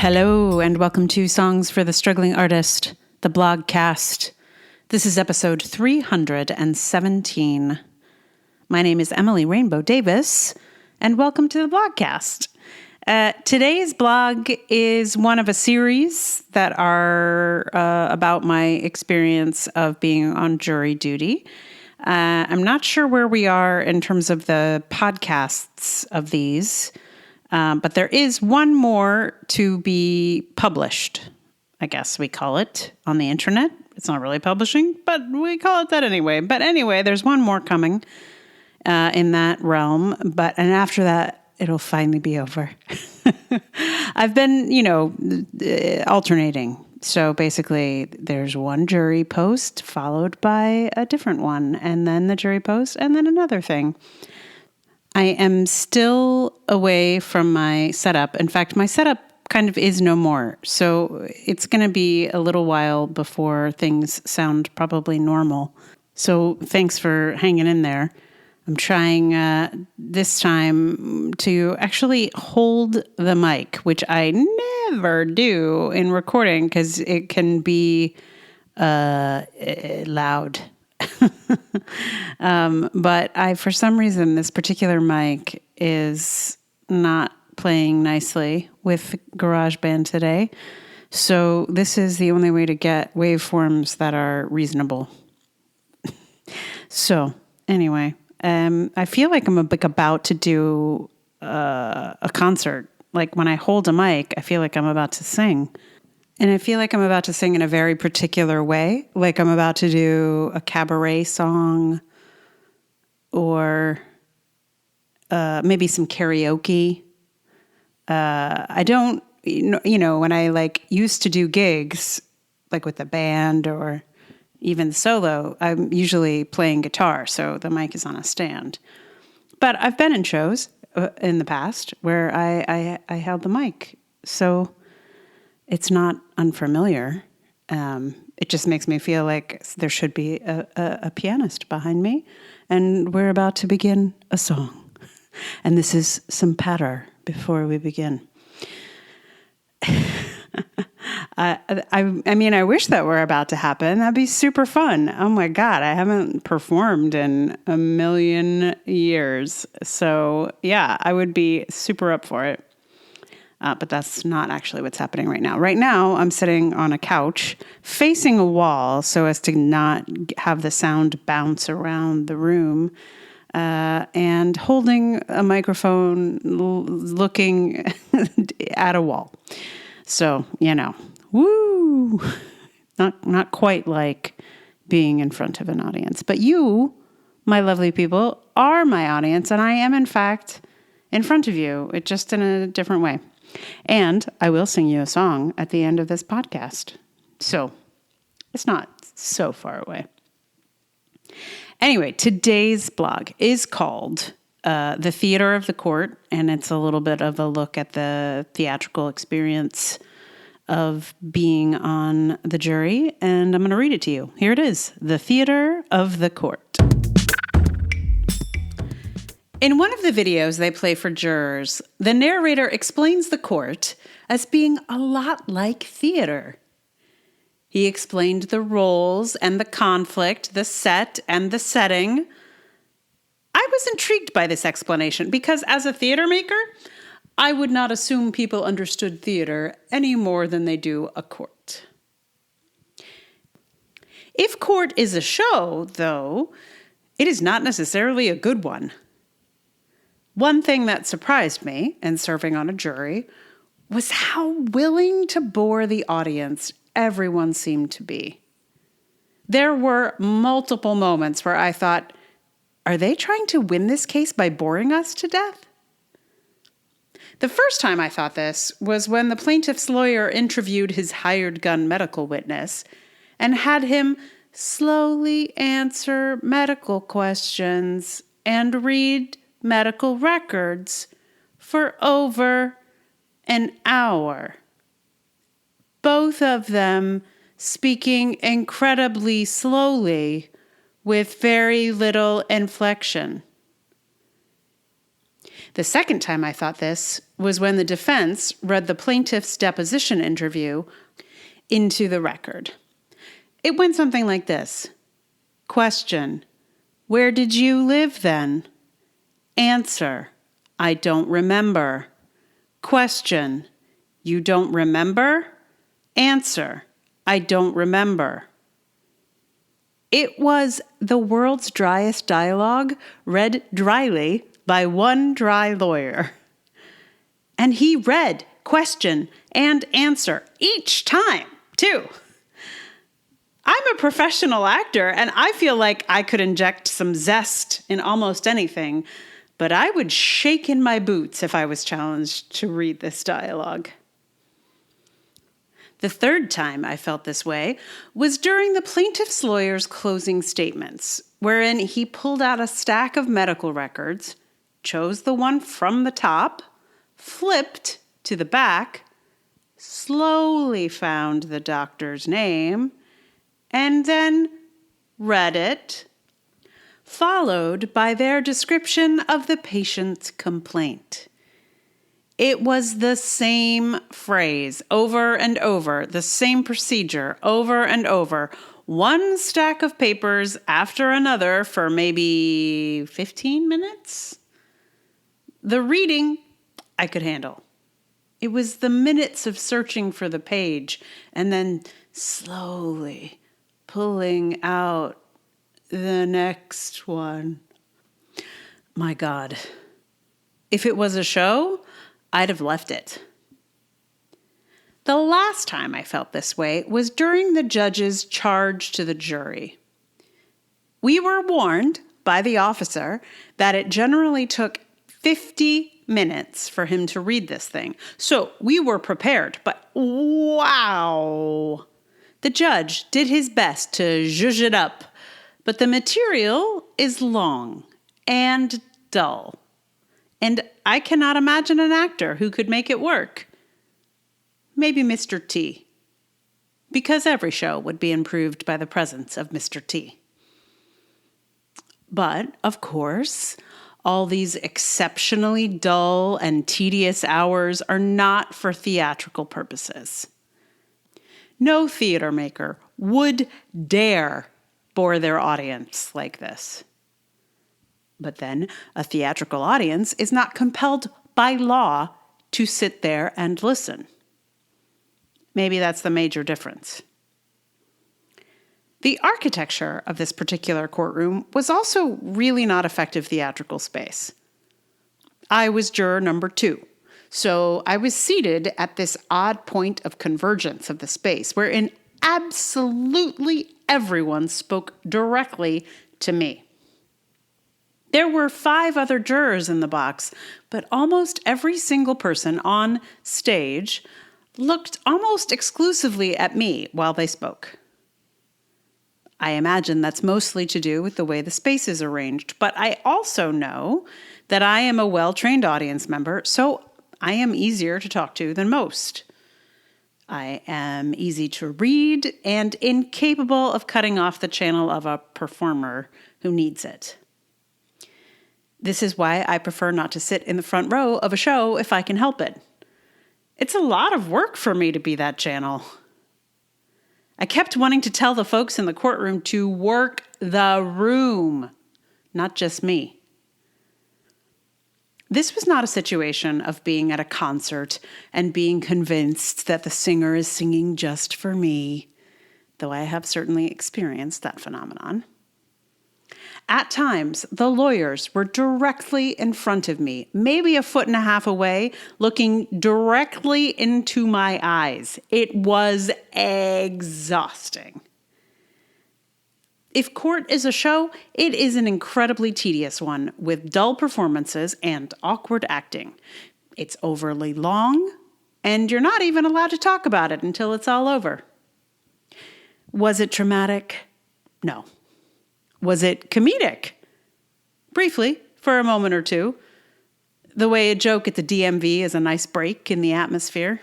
Hello, and welcome to Songs for the Struggling Artist, the blogcast. This is episode 317. My name is Emily Rainbow Davis, and welcome to the blogcast. Today's blog is one of a series that are about my experience of being on jury duty. I'm not sure where we are in terms of the podcasts of these, but there is one more to be published, I guess we call it, on the internet. It's not really publishing, but we call it that anyway. But anyway, there's one more coming in that realm. And after that, it'll finally be over. I've been, alternating. So basically, there's one jury post followed by a different one, and then the jury post, and then another thing. I am still away from my setup. In fact, my setup kind of is no more. So it's going to be a little while before things sound probably normal. So thanks for hanging in there. I'm trying this time to actually hold the mic, which I never do in recording because it can be loud. But for some reason, this particular mic is not playing nicely with GarageBand today. So this is the only way to get waveforms that are reasonable. So anyway, I feel like I'm about to do a concert. Like when I hold a mic, I feel like I'm about to sing. And I feel like I'm about to sing in a very particular way. Like I'm about to do a cabaret song or maybe some karaoke. I don't, when I used to do gigs, like with a band or even solo, I'm usually playing guitar. So the mic is on a stand. But I've been in shows in the past where I held the mic. So it's not unfamiliar. It just makes me feel like there should be a pianist behind me. And we're about to begin a song. And this is some patter before we begin. I wish that were about to happen. That'd be super fun. Oh my God, I haven't performed in a million years. So yeah, I would be super up for it. But that's not actually what's happening right now. Right now, I'm sitting on a couch facing a wall so as to not have the sound bounce around the room and holding a microphone looking at a wall. So, woo! Not quite like being in front of an audience. But you, my lovely people, are my audience, and I am, in fact, in front of you, just in a different way. And I will sing you a song at the end of this podcast. So it's not so far away. Anyway, today's blog is called The Theater of the Court, and it's a little bit of a look at the theatrical experience of being on the jury. And I'm going to read it to you. Here it is, The Theater of the Court. In one of the videos they play for jurors, the narrator explains the court as being a lot like theater. He explained the roles and the conflict, the set and the setting. I was intrigued by this explanation because as a theater maker, I would not assume people understood theater any more than they do a court. If court is a show, though, it is not necessarily a good one. One thing that surprised me in serving on a jury was how willing to bore the audience everyone seemed to be. There were multiple moments where I thought, are they trying to win this case by boring us to death? The first time I thought this was when the plaintiff's lawyer interviewed his hired gun medical witness and had him slowly answer medical questions and read medical records for over an hour. Both of them speaking incredibly slowly with very little inflection. The second time I thought this was when the defense read the plaintiff's deposition interview into the record. It went something like this. Question: where did you live then? Answer: I don't remember. Question: you don't remember? Answer: I don't remember. It was the world's driest dialogue read dryly by one dry lawyer. And he read question and answer each time, too. I'm a professional actor, and I feel like I could inject some zest in almost anything, but I would shake in my boots if I was challenged to read this dialogue. The third time I felt this way was during the plaintiff's lawyer's closing statements, wherein he pulled out a stack of medical records, chose the one from the top, flipped to the back, slowly found the doctor's name, and then read it, followed by their description of the patient's complaint. It was the same phrase over and over, the same procedure over and over, one stack of papers after another for maybe 15 minutes. The reading I could handle. It was the minutes of searching for the page and then slowly pulling out the next one. My God. If it was a show, I'd have left it. The last time I felt this way was during the judge's charge to the jury. We were warned by the officer that it generally took 50 minutes for him to read this thing. So we were prepared, but wow! The judge did his best to zhuzh it up, but the material is long and dull. And I cannot imagine an actor who could make it work. Maybe Mr. T. Because every show would be improved by the presence of Mr. T. But, of course, all these exceptionally dull and tedious hours are not for theatrical purposes. No theater maker would dare bore their audience like this. But then a theatrical audience is not compelled by law to sit there and listen. Maybe that's the major difference. The architecture of this particular courtroom was also really not effective theatrical space. I was juror number 2, so I was seated at this odd point of convergence of the space wherein absolutely everyone spoke directly to me. There were 5 other jurors in the box, but almost every single person on stage looked almost exclusively at me while they spoke. I imagine that's mostly to do with the way the space is arranged, but I also know that I am a well-trained audience member, so I am easier to talk to than most. I am easy to read and incapable of cutting off the channel of a performer who needs it. This is why I prefer not to sit in the front row of a show if I can help it. It's a lot of work for me to be that channel. I kept wanting to tell the folks in the courtroom to work the room, not just me. This was not a situation of being at a concert and being convinced that the singer is singing just for me, though I have certainly experienced that phenomenon. At times, the lawyers were directly in front of me, maybe 1.5 feet away, looking directly into my eyes. It was exhausting. If court is a show, it is an incredibly tedious one with dull performances and awkward acting. It's overly long, and you're not even allowed to talk about it until it's all over. Was it traumatic? No. Was it comedic? Briefly, for a moment or two. The way a joke at the DMV is a nice break in the atmosphere.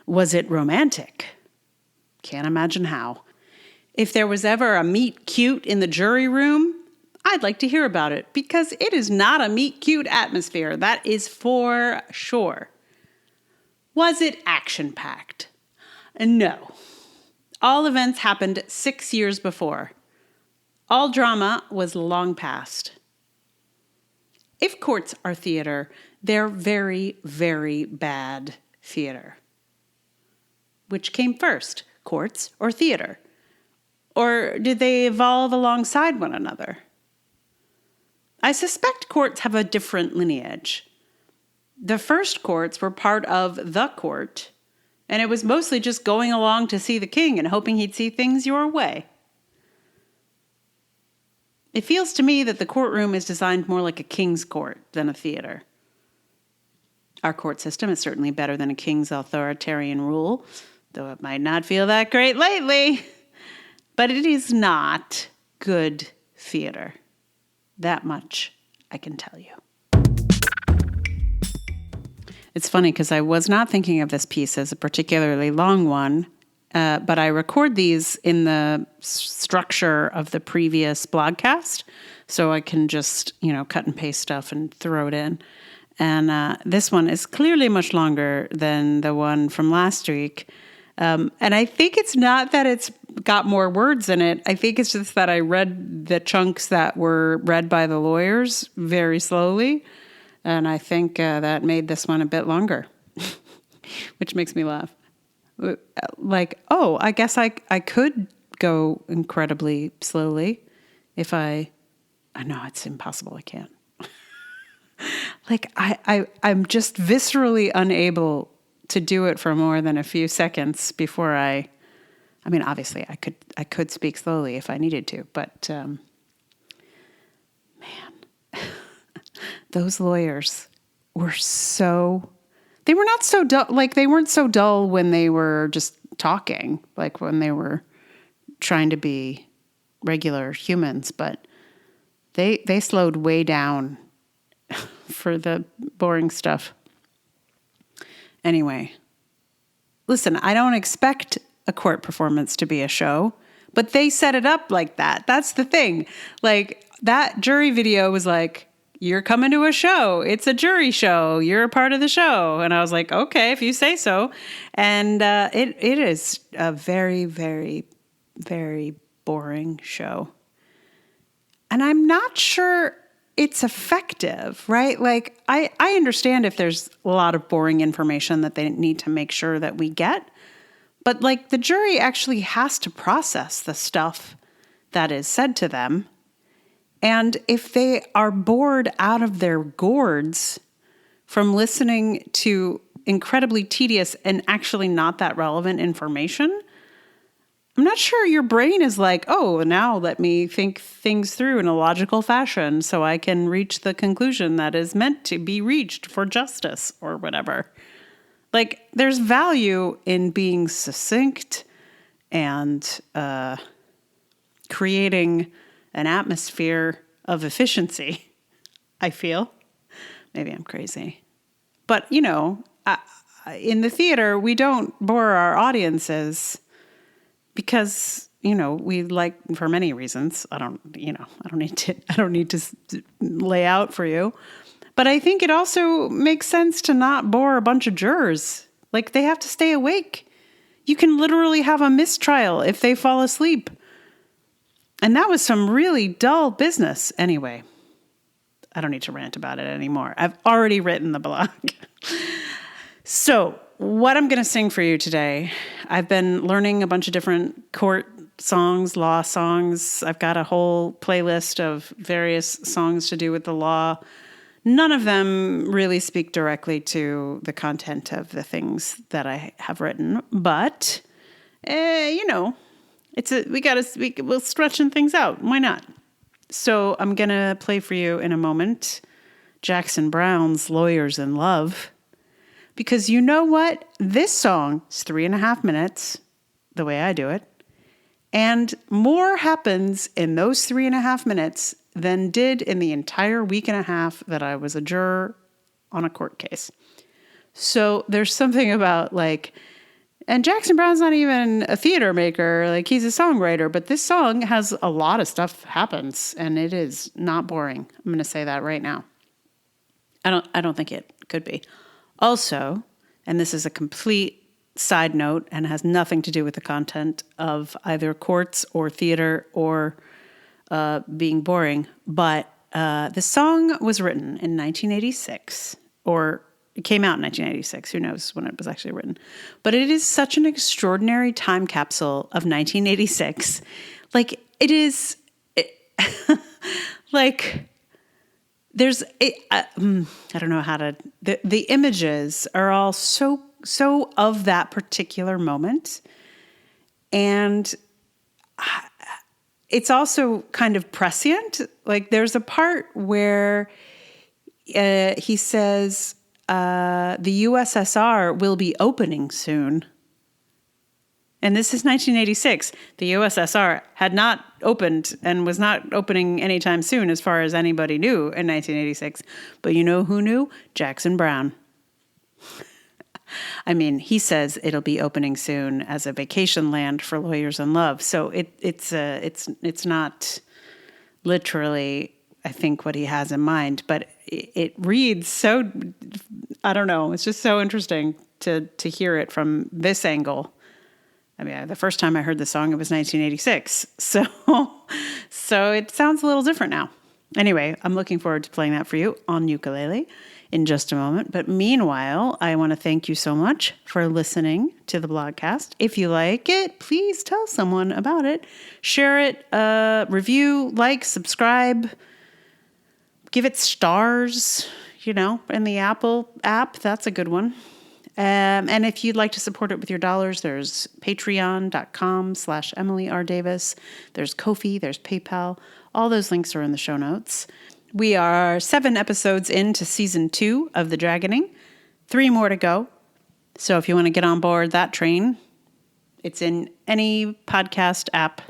Was it romantic? Can't imagine how. If there was ever a meet cute in the jury room, I'd like to hear about it because it is not a meet cute atmosphere. That is for sure. Was it action-packed? No. All events happened 6 years before. All drama was long past. If courts are theater, they're very, very bad theater. Which came first, courts or theater? Or did they evolve alongside one another? I suspect courts have a different lineage. The first courts were part of the court, and it was mostly just going along to see the king and hoping he'd see things your way. It feels to me that the courtroom is designed more like a king's court than a theater. Our court system is certainly better than a king's authoritarian rule, though it might not feel that great lately. But it is not good theater. That much I can tell you. It's funny because I was not thinking of this piece as a particularly long one, but I record these in the structure of the previous blogcast, so I can just, cut and paste stuff and throw it in. And this one is clearly much longer than the one from last week. And I think it's not that it's got more words in it. I think it's just that I read the chunks that were read by the lawyers very slowly. And I think that made this one a bit longer, which makes me laugh. I guess I could go incredibly slowly if I know it's impossible. I can't. I'm just viscerally unable to do it for more than a few seconds before obviously I could speak slowly if I needed to, but those lawyers were they were not so dull, they weren't so dull when they were just talking, like when they were trying to be regular humans, but they slowed way down for the boring stuff. Anyway, listen, I don't expect a court performance to be a show, but they set it up like that. That's the thing. That jury video was like, you're coming to a show. It's a jury show. You're a part of the show. And I was like, okay, if you say so. And it is a very, very, very boring show. And I'm not sure it's effective, right? I understand if there's a lot of boring information that they need to make sure that we get. But the jury actually has to process the stuff that is said to them. And if they are bored out of their gourds from listening to incredibly tedious and actually not that relevant information, I'm not sure your brain is like, oh, now let me think things through in a logical fashion so I can reach the conclusion that is meant to be reached for justice or whatever. There's value in being succinct and creating an atmosphere of efficiency, I feel. Maybe I'm crazy. But, in the theater, we don't bore our audiences because, we for many reasons. I don't need to lay out for you. But I think it also makes sense to not bore a bunch of jurors. They have to stay awake. You can literally have a mistrial if they fall asleep. And that was some really dull business. Anyway, I don't need to rant about it anymore. I've already written the blog. So what I'm going to sing for you today, I've been learning a bunch of different court songs, law songs. I've got a whole playlist of various songs to do with the law. None of them really speak directly to the content of the things that I have written, but, we're stretching things out. Why not? So I'm going to play for you in a moment Jackson Browne's Lawyers in Love. Because you know what? This song is 3.5 minutes, the way I do it. And more happens in those 3.5 minutes than did in the entire week and a half that I was a juror on a court case. So there's something about And Jackson Browne's not even a theater maker. Like, he's a songwriter, but this song has a lot of stuff happens, and it is not boring. I'm going to say that right now. I don't think it could be. Also, and this is a complete side note and has nothing to do with the content of either Quartz or theater or being boring, but the song was written in 1986, or it came out in 1986. Who knows when it was actually written? But it is such an extraordinary time capsule of 1986. Like, it is, like, there's, I don't know how to, the images are all so of that particular moment. And it's also kind of prescient. Like, there's a part where he says, the USSR will be opening soon. And this is 1986. The USSR had not opened and was not opening anytime soon, as far as anybody knew in 1986. But you know who knew? Jackson Browne. I mean, he says it'll be opening soon as a vacation land for lawyers in love. So it's not literally, I think, what he has in mind, but it reads so, I don't know, it's just so interesting to hear it from this angle. I mean, the first time I heard the song, it was 1986. So it sounds a little different now. Anyway, I'm looking forward to playing that for you on ukulele in just a moment. But meanwhile, I want to thank you so much for listening to the blogcast. If you like it, please tell someone about it. Share it, review, like, subscribe, give it stars, in the Apple app. That's a good one. And if you'd like to support it with your dollars, there's patreon.com/Emily R. Davis. There's Ko-fi, there's PayPal. All those links are in the show notes. We are 7 episodes into season 2 of The Dragoning. 3 more to go. So if you want to get on board that train, it's in any podcast app.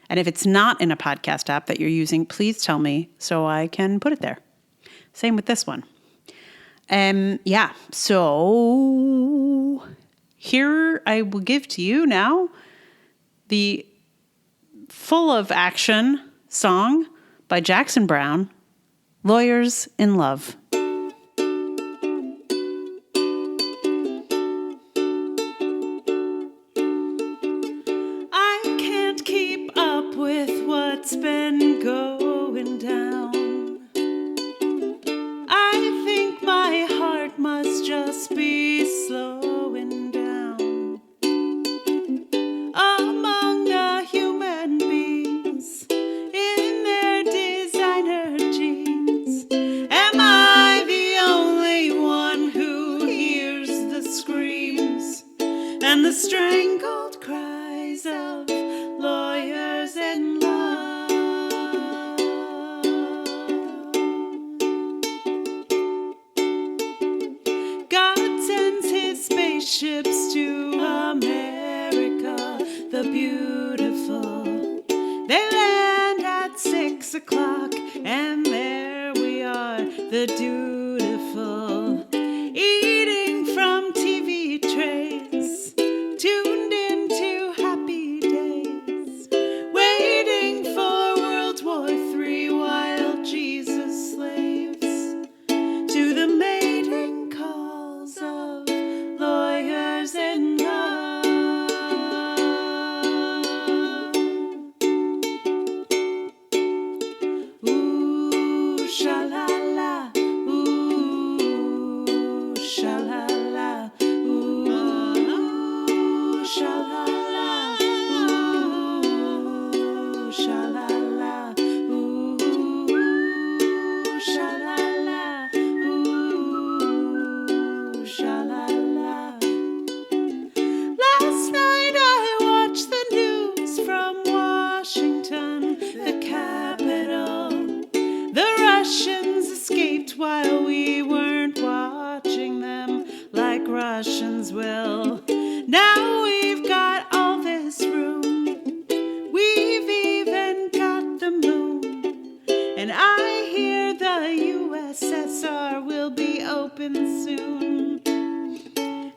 And if it's not in a podcast app that you're using, please tell me so I can put it there. Same with this one. So here I will give to you now the full of action song by Jackson Browne, Lawyers in Love. I can't keep up with what's been going down. I think my heart must just be slowing down. Among the human beings in their designer jeans, am I the only one who hears the screams and the strangled cries of lawyers in love? God sends his spaceships to America, the beautiful. They land at 6 o'clock, and there we are, the dutiful, eating from TV trays, tuned into happy days, waiting for World War III while Jesus slaves to the mating calls of lawyers in love. Ooh, sha-la-la, ooh, sha-la-la, ooh, sha-la-la, ooh, sha-la-la, ooh, sha-la-la, ooh, sha-la-la. Last night I watched the news from Washington, the capital. The Russians escaped while we weren't watching them like Russians will. Now we've got all this room. We've even got the moon. And I hear the USSR will be open soon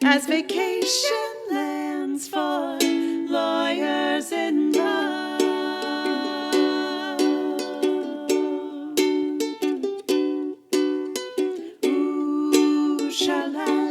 as vacation Questions for Lawyers in Love. Ooh, shala.